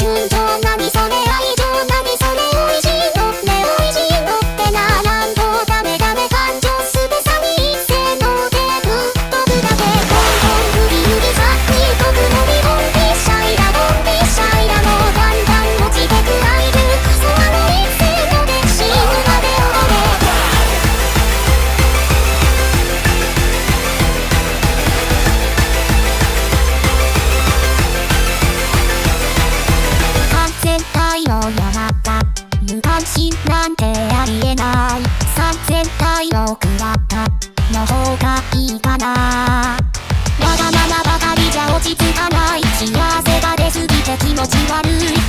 純情何それ愛情何それ美味しいのね美味しいのってならんとダメダメ感情すぐさに一斉の手ぶっ飛ぶだけポンポングリグリさっに飛ぶのにボンビッシャイラボンビッシャイラもうだんだん落ちてくアイルそあの一斉ので死ぬまで踊れ3000体の山田無関心なんてありえない3000体のクラッカの方がいいかなわがままばかりじゃ落ち着かない幸せが出すぎて気持ち悪い